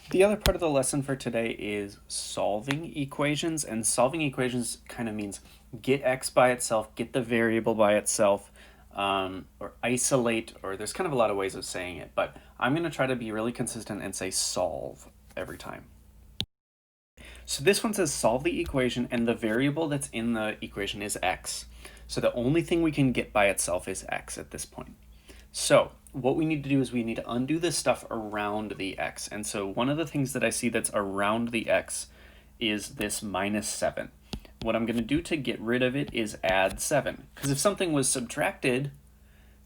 The other part of the lesson for today is solving equations, and solving equations kind of means get x by itself, get the variable by itself, or isolate, or there's kind of a lot of ways of saying it, but I'm going to try to be really consistent and say solve every time. So this one says solve the equation, and the variable that's in the equation is x. So the only thing we can get by itself is x at this point. So what we need to do is we need to undo this stuff around the x. And so one of the things that I see that's around the x is this minus 7. What I'm going to do to get rid of it is add 7. Because if something was subtracted,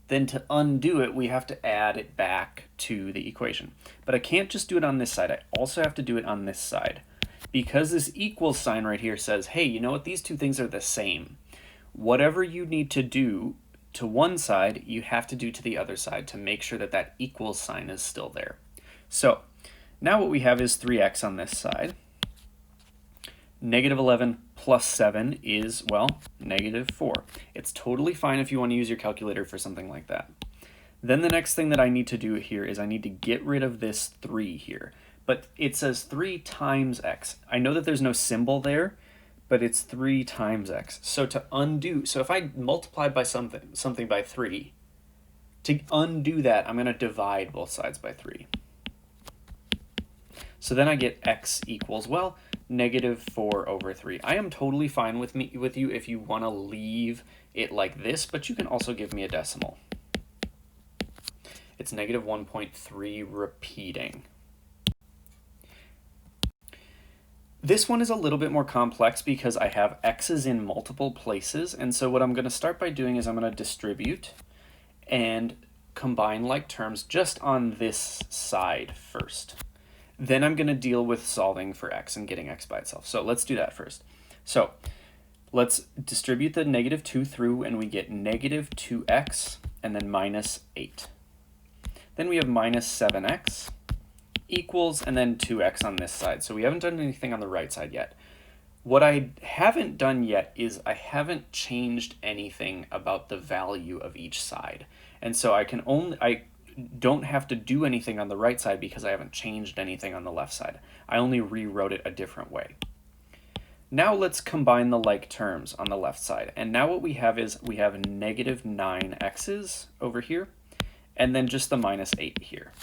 then to undo it, we have to add it back to the equation. But I can't just do it on this side. I also have to do it on this side. Because this equals sign right here says, hey, you know what? These two things are the same. Whatever you need to do to one side, you have to do to the other side to make sure that that equals sign is still there. So now what we have is 3x on this side. Negative 11 plus 7 is, well, negative 4. It's totally fine if you want to use your calculator for something like that. Then the next thing that I need to do here is I need to get rid of this 3 here. But it says 3 times x. I know that there's no symbol there, but it's 3 times x. So to undo, so if I multiply by something by 3, to undo that, I'm going to divide both sides by 3. So then I get x equals, well, negative 4 over 3. I am totally fine with you if you want to leave it like this, but you can also give me a decimal. It's negative 1.3 repeating. This one is a little bit more complex because I have x's in multiple places, and so what I'm going to start by doing is I'm going to distribute and combine like terms just on this side first. Then I'm going to deal with solving for x and getting x by itself. So let's do that first. So let's distribute the negative 2 through, and we get negative 2x and then minus 8. Then we have minus 7x equals, and then 2x on this side. So we haven't done anything on the right side yet. What I haven't done yet is I haven't changed anything about the value of each side. And so I don't have to do anything on the right side because I haven't changed anything on the left side. I only rewrote it a different way. Now let's combine the like terms on the left side. And now what we have is we have negative 9x's over here, and then just the minus 8 here.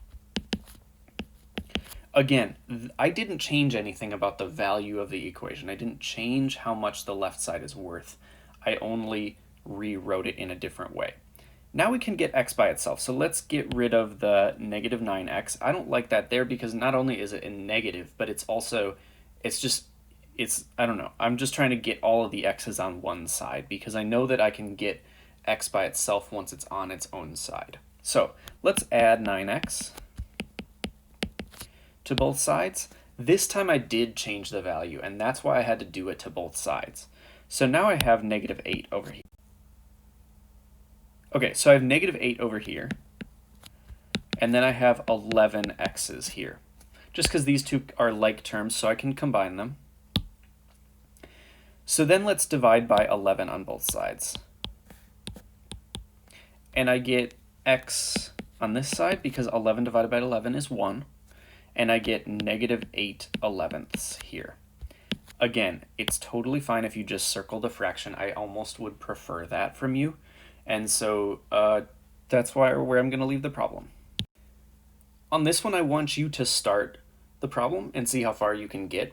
Again, I didn't change anything about the value of the equation. I didn't change how much the left side is worth. I only rewrote it in a different way. Now we can get x by itself. So let's get rid of the negative 9x. I don't like that there because not only is it a negative, but it's also, I don't know. I'm just trying to get all of the x's on one side because I know that I can get x by itself once it's on its own side. So let's add 9x to both sides. This time I did change the value, and that's why I had to do it to both sides. So now I have negative 8 over here. Okay, so I have negative 8 over here, and then I have 11 x's here, just because these two are like terms, so I can combine them. So then let's divide by 11 on both sides. And I get x on this side because 11 divided by 11 is 1. And I get negative 8/11ths here. Again, it's totally fine if you just circle the fraction. I almost would prefer that from you. And so that's where I'm going to leave the problem. On this one, I want you to start the problem and see how far you can get.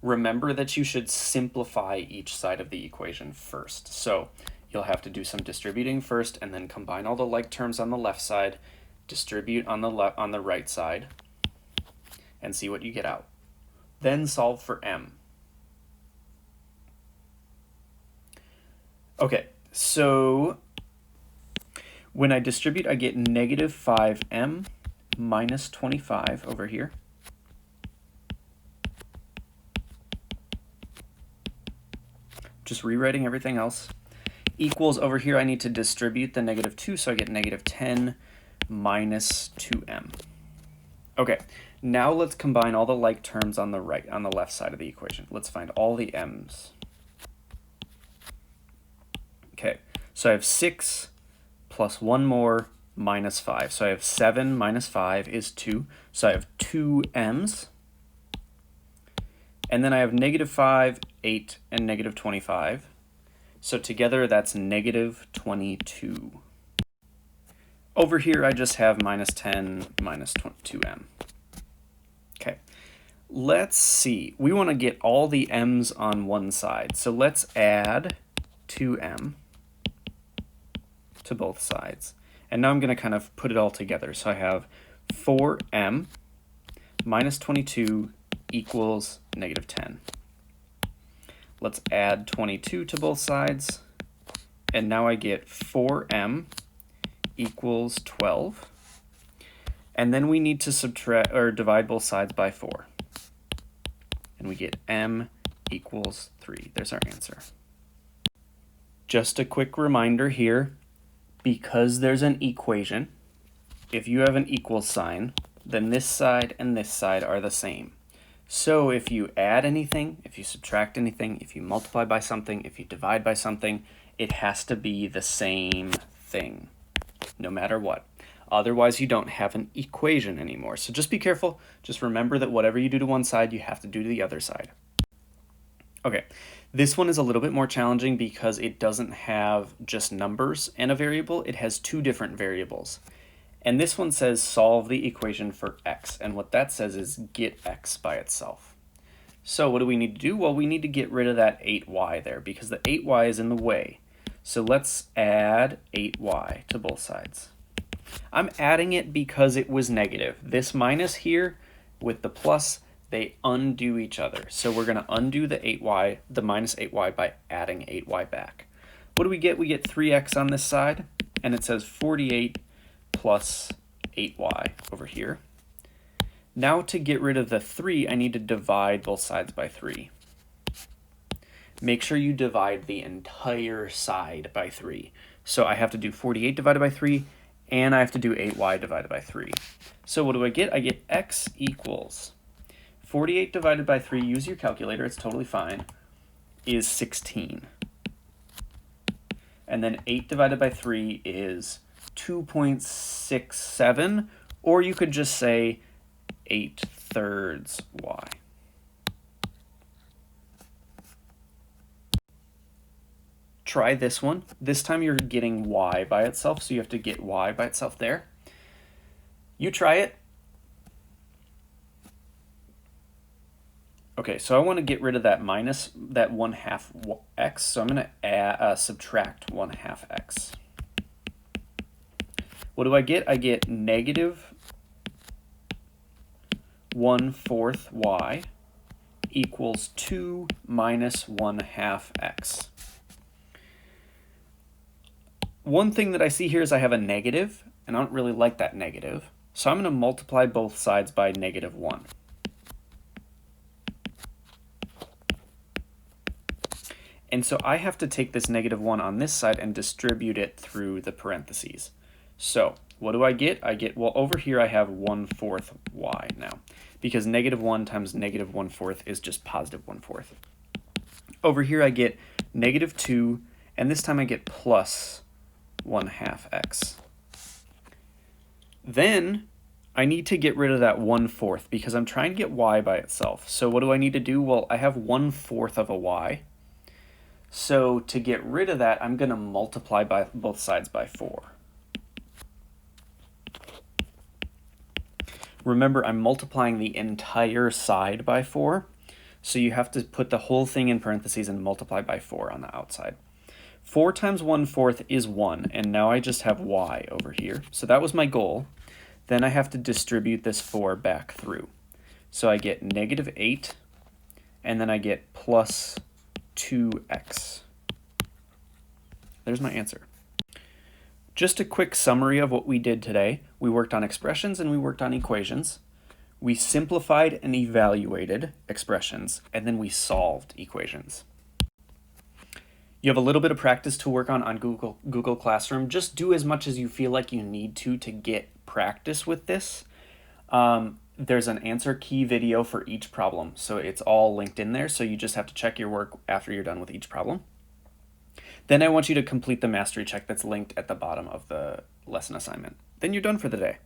Remember that you should simplify each side of the equation first. So you'll have to do some distributing first and then combine all the like terms on the left side, distribute on the right side, and see what you get out. Then solve for m. Okay, so when I distribute, I get negative 5m minus 25 over here. Just rewriting everything else. Equals over here, I need to distribute the negative 2, so I get negative 10 minus 2m. Okay, now let's combine all the like terms on the left side of the equation. Let's find all the m's. Okay, so I have 6 plus 1 more minus 5. So I have 7 minus 5 is 2. So I have 2 m's. And then I have negative 5, 8, and negative 25. So together that's negative 22. Over here I just have minus 10 minus 2m. Okay, let's see. We want to get all the m's on one side. So let's add 2m to both sides. And now I'm going to kind of put it all together. So I have 4m minus 22 equals negative 10. Let's add 22 to both sides. And now I get 4m equals 12. And then we need to subtract or divide both sides by 4. And we get m equals 3. There's our answer. Just a quick reminder here, because there's an equation, if you have an equal sign, then this side and this side are the same. So if you add anything, if you subtract anything, if you multiply by something, if you divide by something, it has to be the same thing, no matter what. Otherwise, you don't have an equation anymore. So just be careful. Just remember that whatever you do to one side, you have to do to the other side. Okay, this one is a little bit more challenging because it doesn't have just numbers and a variable. It has two different variables. And this one says solve the equation for x. And what that says is get x by itself. So what do we need to do? Well, we need to get rid of that 8y there because the 8y is in the way. So let's add 8y to both sides. I'm adding it because it was negative. This minus here with the plus, they undo each other. So we're going to undo the 8y, the minus 8y, by adding 8y back. What do we get? We get 3x on this side, and it says 48 plus 8y over here. Now to get rid of the 3, I need to divide both sides by 3. Make sure you divide the entire side by 3. So I have to do 48 divided by 3, and I have to do 8y divided by 3. So what do I get? I get x equals 48 divided by 3, use your calculator, it's totally fine, is 16. And then 8 divided by 3 is 2.67, or you could just say 8/3 y. Try this one. This time you're getting y by itself, so you have to get y by itself there. You try it. Okay, so I want to get rid of that minus, that 1/2 x, so I'm going to subtract 1/2 x. What do I get? I get negative 1/4 y equals 2 minus 1/2 x. One thing that I see here is I have a negative, and I don't really like that negative, so I'm going to multiply both sides by negative 1. And so I have to take this negative 1 on this side and distribute it through the parentheses. So what do I get? I get, well, over here I have 1/4 y now, because negative 1 times negative 1/4 is just positive 1/4. Over here I get negative 2, and this time I get plus 1/2 x. Then I need to get rid of that 1/4 because I'm trying to get y by itself. So what do I need to do? Well, I have 1/4 of a y. So to get rid of that, I'm going to multiply by both sides by 4. Remember, I'm multiplying the entire side by 4. So you have to put the whole thing in parentheses and multiply by 4 on the outside. 4 times 1/4 is 1, and now I just have y over here. So that was my goal. Then I have to distribute this 4 back through. So I get negative 8, and then I get plus 2x. There's my answer. Just a quick summary of what we did today. We worked on expressions and we worked on equations. We simplified and evaluated expressions, and then we solved equations. You have a little bit of practice to work on Google Classroom. Just do as much as you feel like you need to get practice with this. There's an answer key video for each problem, so it's all linked in there, so you just have to check your work after you're done with each problem. Then I want you to complete the mastery check that's linked at the bottom of the lesson assignment. then you're done for the day.